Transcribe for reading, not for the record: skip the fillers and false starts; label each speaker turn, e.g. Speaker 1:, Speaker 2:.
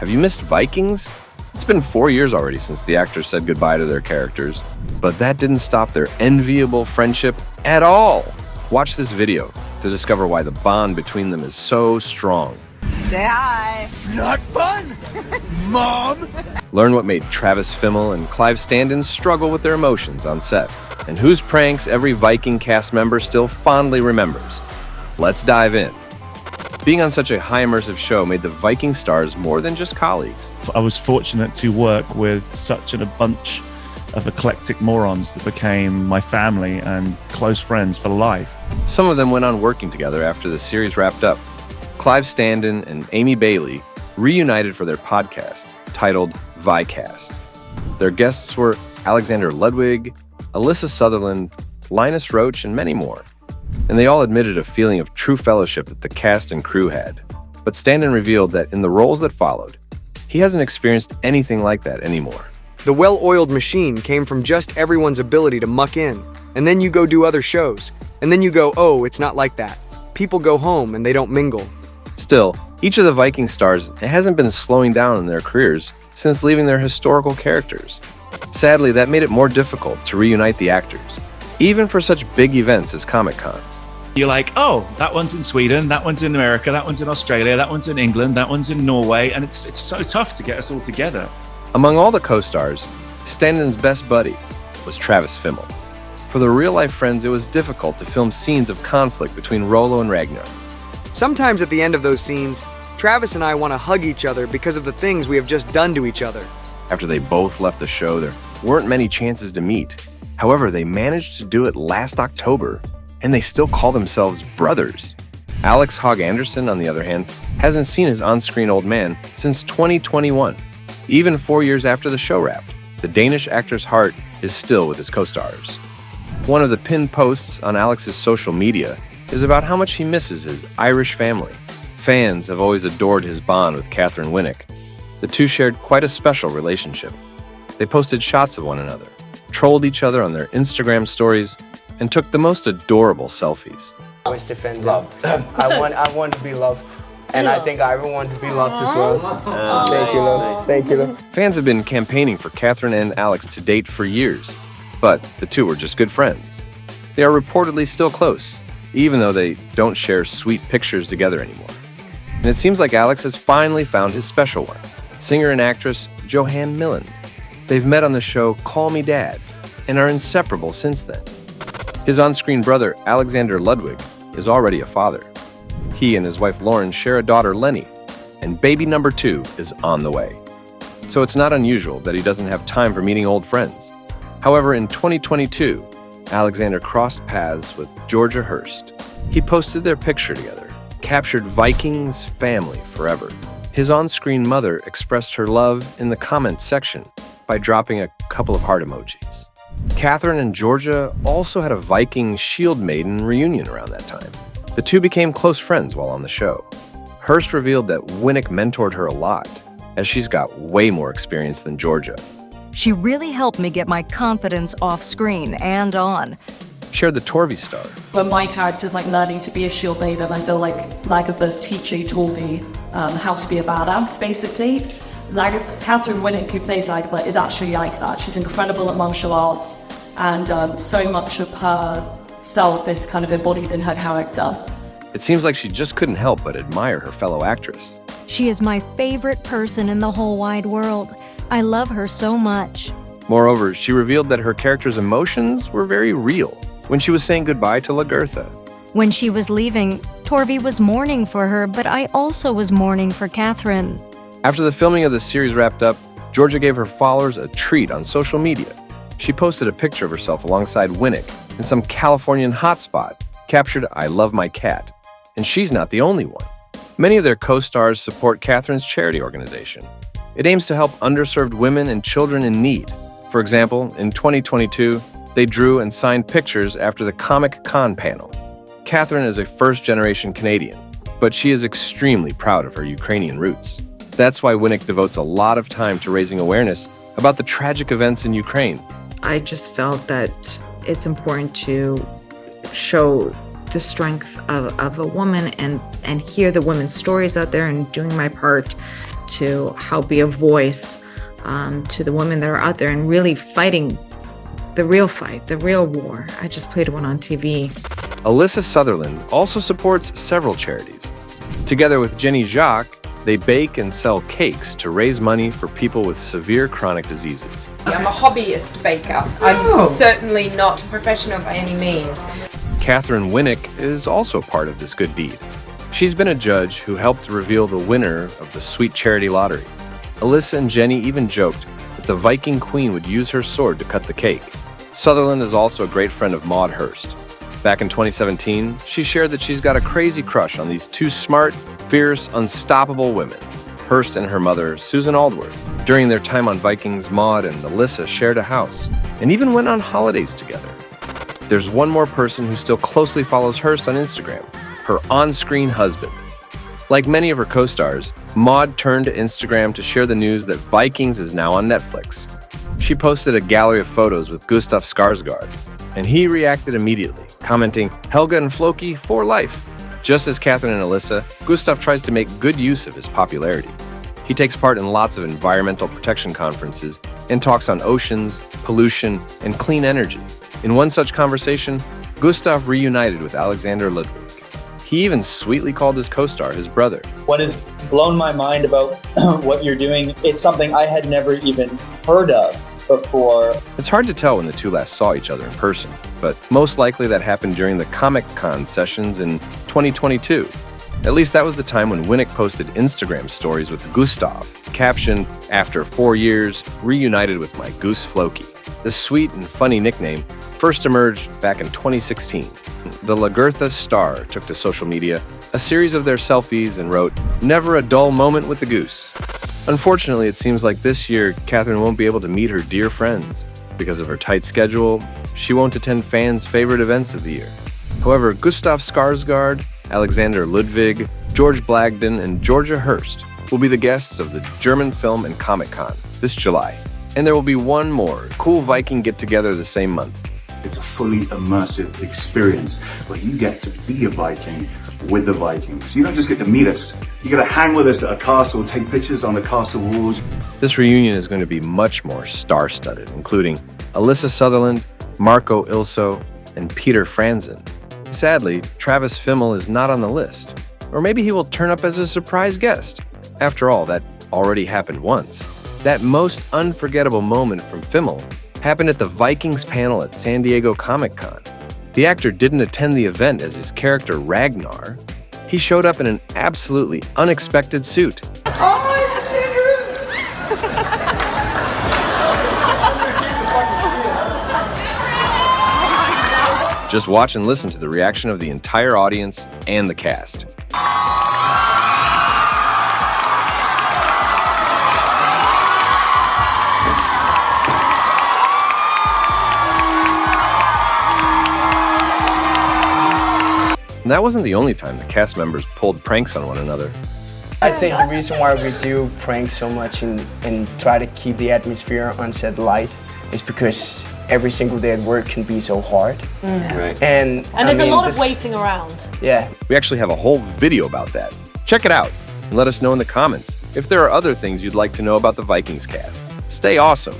Speaker 1: Have you missed Vikings? It's been 4 years already since the actors said goodbye to their characters, but that didn't stop their enviable friendship at all. Watch this video to discover why the bond between them is so strong.
Speaker 2: Say hi.
Speaker 3: Not fun, Mom!
Speaker 1: Learn what made Travis Fimmel and Clive Standen struggle with their emotions on set, and whose pranks every Viking cast member still fondly remembers. Let's dive in. Being on such a high immersive show made the Viking stars more than just colleagues.
Speaker 4: I was fortunate to work with such a bunch of eclectic morons that became my family and close friends for life.
Speaker 1: Some of them went on working together after the series wrapped up. Clive Standen and Amy Bailey reunited for their podcast titled Vicast. Their guests were Alexander Ludwig, Alyssa Sutherland, Linus Roach, and many more. And they all admitted a feeling of true fellowship that the cast and crew had. But Standen revealed that in the roles that followed, he hasn't experienced anything like that anymore.
Speaker 5: The well-oiled machine came from just everyone's ability to muck in, and then you go do other shows, and then you go, oh, it's not like that. People go home and they don't mingle.
Speaker 1: Still, each of the Viking stars hasn't been slowing down in their careers since leaving their historical characters. Sadly, that made it more difficult to reunite the actors, even for such big events as Comic-Cons.
Speaker 4: You're like, oh, that one's in Sweden, that one's in America, that one's in Australia, that one's in England, that one's in Norway, and it's so tough to get us all together.
Speaker 1: Among all the co-stars, Standen's best buddy was Travis Fimmel. For the real-life friends, it was difficult to film scenes of conflict between Rollo and Ragnar.
Speaker 5: Sometimes at the end of those scenes, Travis and I want to hug each other because of the things we have just done to each other.
Speaker 1: After they both left the show, there weren't many chances to meet. However, they managed to do it last October, and they still call themselves brothers. Alex Høgh Andersen, on the other hand, hasn't seen his on-screen old man since 2021. Even 4 years after the show wrapped, the Danish actor's heart is still with his co-stars. One of the pinned posts on Alex's social media is about how much he misses his Irish family. Fans have always adored his bond with Katheryn Winnick. The two shared quite a special relationship. They posted shots of one another, trolled each other on their Instagram stories, and took the most adorable selfies.
Speaker 6: Always defend loved. I want to be loved. And I think I want to be loved as well. Thank you, love. Thank you, love.
Speaker 1: Fans have been campaigning for Katheryn and Alex to date for years, but the two were just good friends. They are reportedly still close, even though they don't share sweet pictures together anymore. And it seems like Alex has finally found his special one, singer and actress Johanne Millen. They've met on the show Call Me Dad and are inseparable since then. His on-screen brother, Alexander Ludwig, is already a father. He and his wife Lauren share a daughter, Lenny, and baby number 2 is on the way. So it's not unusual that he doesn't have time for meeting old friends. However, in 2022, Alexander crossed paths with Georgia Hirst. He posted their picture together, captured Vikings family forever. His on-screen mother expressed her love in the comments section by dropping a couple of heart emojis. Katheryn and Georgia also had a Viking shieldmaiden reunion around that time. The two became close friends while on the show. Hirst revealed that Winnick mentored her a lot, as she's got way more experience than Georgia.
Speaker 7: She really helped me get my confidence off screen and on.
Speaker 1: Shared the Torvi star.
Speaker 8: When my character's learning to be a shield maiden, I feel like Lagertha's teaching Torvi how to be a badass, basically. Katheryn Winnick, who plays Lagertha, is actually like that. She's incredible at martial arts, and so much of her self is kind of embodied in her character.
Speaker 1: It seems like she just couldn't help but admire her fellow actress.
Speaker 7: She is my favorite person in the whole wide world. I love her so much.
Speaker 1: Moreover, she revealed that her character's emotions were very real when she was saying goodbye to Lagertha.
Speaker 7: When she was leaving, Torvi was mourning for her, but I also was mourning for Katheryn.
Speaker 1: After the filming of the series wrapped up, Georgia gave her followers a treat on social media. She posted a picture of herself alongside Winnick in some Californian hotspot, captured "I love my cat." And she's not the only one. Many of their co-stars support Katheryn's charity organization. It aims to help underserved women and children in need. For example, in 2022, they drew and signed pictures after the Comic-Con panel. Katheryn is a first-generation Canadian, but she is extremely proud of her Ukrainian roots. That's why Winnick devotes a lot of time to raising awareness about the tragic events in Ukraine.
Speaker 9: I just felt that it's important to show the strength of a woman and hear the women's stories out there, and doing my part to help be a voice to the women that are out there and really fighting the real fight, the real war. I just played one on TV.
Speaker 1: Alyssa Sutherland also supports several charities. Together with Jenny Jacques, they bake and sell cakes to raise money for people with severe chronic diseases.
Speaker 2: I'm a hobbyist baker. I'm certainly not a professional by any means.
Speaker 1: Katheryn Winnick is also part of this good deed. She's been a judge who helped reveal the winner of the Sweet Charity Lottery. Alyssa and Jenny even joked that the Viking queen would use her sword to cut the cake. Sutherland is also a great friend of Maude Hirst. Back in 2017, she shared that she's got a crazy crush on these two smart, fierce, unstoppable women, Hirst and her mother, Susan Aldworth. During their time on Vikings, Maude and Alyssa shared a house and even went on holidays together. There's one more person who still closely follows Hirst on Instagram, her on-screen husband. Like many of her co-stars, Maude turned to Instagram to share the news that Vikings is now on Netflix. She posted a gallery of photos with Gustaf Skarsgard, and he reacted immediately, commenting, "Høgh and Floki for life." Just as Katheryn and Alyssa, Gustaf tries to make good use of his popularity. He takes part in lots of environmental protection conferences and talks on oceans, pollution, and clean energy. In one such conversation, Gustaf reunited with Alexander Ludwig. He even sweetly called his co-star his brother.
Speaker 10: What has blown my mind about what you're doing, it's something I had never even heard of before.
Speaker 1: It's hard to tell when the two last saw each other in person, but most likely that happened during the Comic-Con sessions in 2022. At least that was the time when Winnick posted Instagram stories with Gustaf, captioned, "After 4 years, reunited with my Goose Floki." This sweet and funny nickname first emerged back in 2016. The Lagertha star took to social media a series of their selfies and wrote, "Never a dull moment with the goose." Unfortunately, it seems like this year, Katheryn won't be able to meet her dear friends. Because of her tight schedule, she won't attend fans' favorite events of the year. However, Gustaf Skarsgard, Alexander Ludwig, George Blagden, and Georgia Hirst will be the guests of the German Film and Comic-Con this July. And there will be one more cool Viking get-together the same month.
Speaker 11: It's a fully immersive experience where you get to be a Viking with the Vikings. You don't just get to meet us, you get to hang with us at a castle, take pictures on the castle walls.
Speaker 1: This reunion is going to be much more star-studded, including Alyssa Sutherland, Marco Ilso, and Peter Franzen. Sadly, Travis Fimmel is not on the list. Or maybe he will turn up as a surprise guest. After all, that already happened once. That most unforgettable moment from Fimmel happened at the Vikings panel at San Diego Comic-Con. The actor didn't attend the event as his character Ragnar. He showed up in an absolutely unexpected suit. Just watch and listen to the reaction of the entire audience and the cast. And that wasn't the only time the cast members pulled pranks on one another.
Speaker 6: I think the reason why we do pranks so much and try to keep the atmosphere on set light is because every single day at work can be so hard.
Speaker 1: Right.
Speaker 6: And
Speaker 2: there's a lot of waiting around.
Speaker 6: Yeah.
Speaker 1: We actually have a whole video about that. Check it out and let us know in the comments if there are other things you'd like to know about the Vikings cast. Stay awesome.